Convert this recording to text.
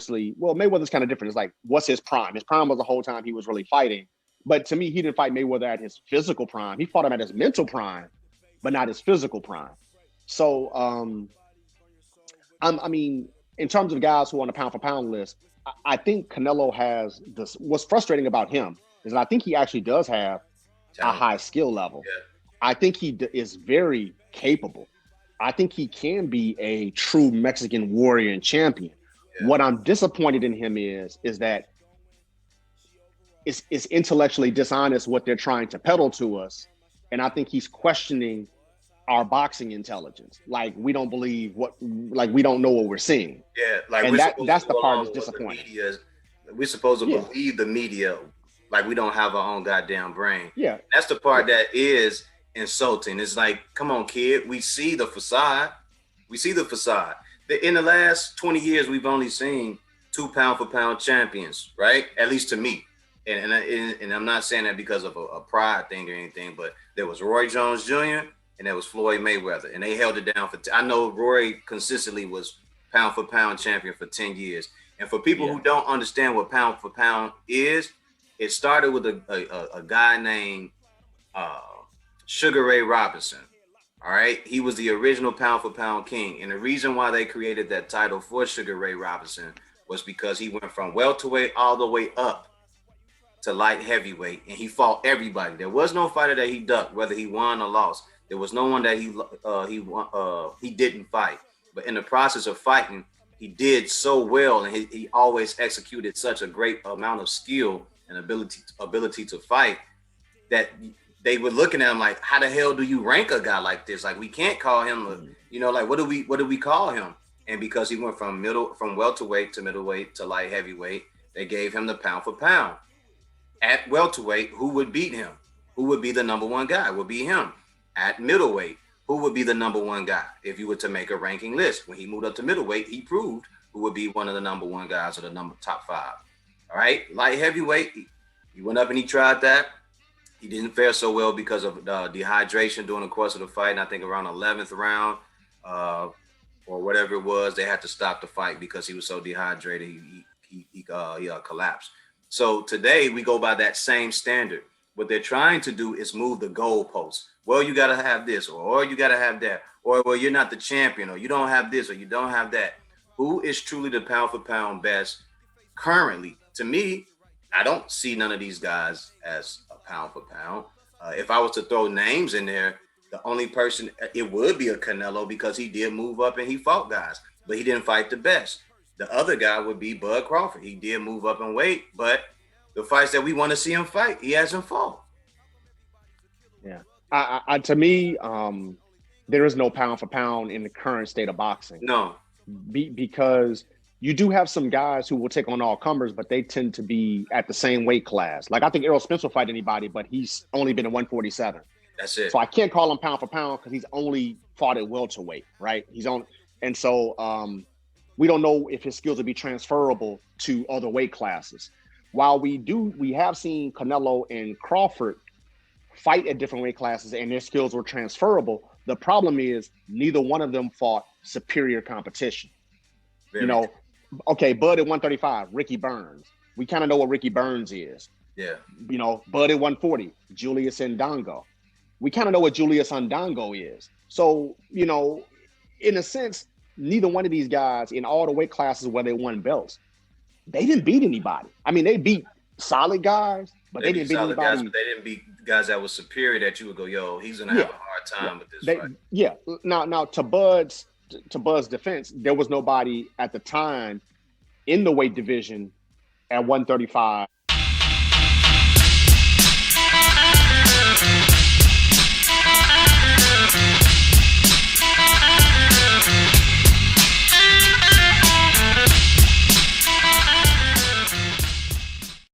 obviously, well, Mayweather's kind of different. It's like, what's his prime? His prime was the whole time he was really fighting. But to me, he didn't fight Mayweather at his physical prime. He fought him at his mental prime, but not his physical prime. So, I mean, in terms of guys who are on the pound for pound list, I think Canelo has this. What's frustrating about him is that I think he actually does have a high skill level. Yeah. I think he is very capable. I think he can be a true Mexican warrior and champion. Yeah. What I'm disappointed in him is that it's intellectually dishonest what they're trying to peddle to us. And I think he's questioning our boxing intelligence. Like, we don't believe we don't know what we're seeing. Yeah, like, and that's the part that's disappointing. We're supposed to believe the media like we don't have our own goddamn brain. Yeah. That's the part that is insulting. It's like, come on, kid. We see the facade. In the last 20 years, we've only seen 2 pound for pound champions, right? At least to me. And I'm not saying that because of a pride thing or anything, but there was Roy Jones Jr. and there was Floyd Mayweather, and they held it down I know Roy consistently was pound for pound champion for 10 years. And for people who don't understand what pound for pound is, it started with a guy named Sugar Ray Robinson. All right. He was the original pound for pound king. And the reason why they created that title for Sugar Ray Robinson was because he went from welterweight all the way up to light heavyweight, and he fought everybody. There was no fighter that he ducked, whether he won or lost. There was no one that he didn't fight. But in the process of fighting, he did so well, and he always executed such a great amount of skill and ability to fight that they were looking at him like, how the hell do you rank a guy like this? Like, we can't call him, like, what do we call him? And because he went from welterweight to middleweight to light heavyweight, they gave him the pound for pound. At welterweight, who would beat him? Who would be the number one guy? Would be him. At middleweight, who would be the number one guy? If you were to make a ranking list, when he moved up to middleweight, he proved who would be one of the number one guys or the top 5. All right, light heavyweight, he went up and he tried that. He didn't fare so well because of dehydration during the course of the fight. And I think around 11th round or whatever it was, they had to stop the fight because he was so dehydrated. He collapsed. So today we go by that same standard. What they're trying to do is move the goalposts. Well, you got to have this, or you got to have that, or, well, you're not the champion, or you don't have this, or you don't have that. Who is truly the pound for pound best currently? To me, I don't see none of these guys as a pound for pound. If I was to throw names in there, the only person, it would be a Canelo, because he did move up and he fought guys, but he didn't fight the best. The other guy would be Bud Crawford. He did move up in weight, but the fights that we want to see him fight, he hasn't fought. Yeah. To me, there is no pound for pound in the current state of boxing. No. Because you do have some guys who will take on all comers, but they tend to be at the same weight class. Like, I think Errol Spence will fight anybody, but he's only been at 147. That's it. So I can't call him pound for pound because he's only fought at welterweight, right? And so we don't know if his skills will be transferable to other weight classes. While we have seen Canelo and Crawford fight at different weight classes and their skills were transferable. The problem is neither one of them fought superior competition. Okay, Bud at 135, Ricky Burns. We kind of know what Ricky Burns is. Yeah. Bud at 140, Julius Ndongo. We kind of know what Julius Ndongo is. So, in a sense, neither one of these guys in all the weight classes where they won belts, they didn't beat anybody. I mean, they beat solid guys, but they didn't beat anybody. Guys, but they didn't beat guys that was superior that you would go, yo, he's gonna have a hard time with this fight. Yeah. Now to Bud's defense, there was nobody at the time in the weight division at 135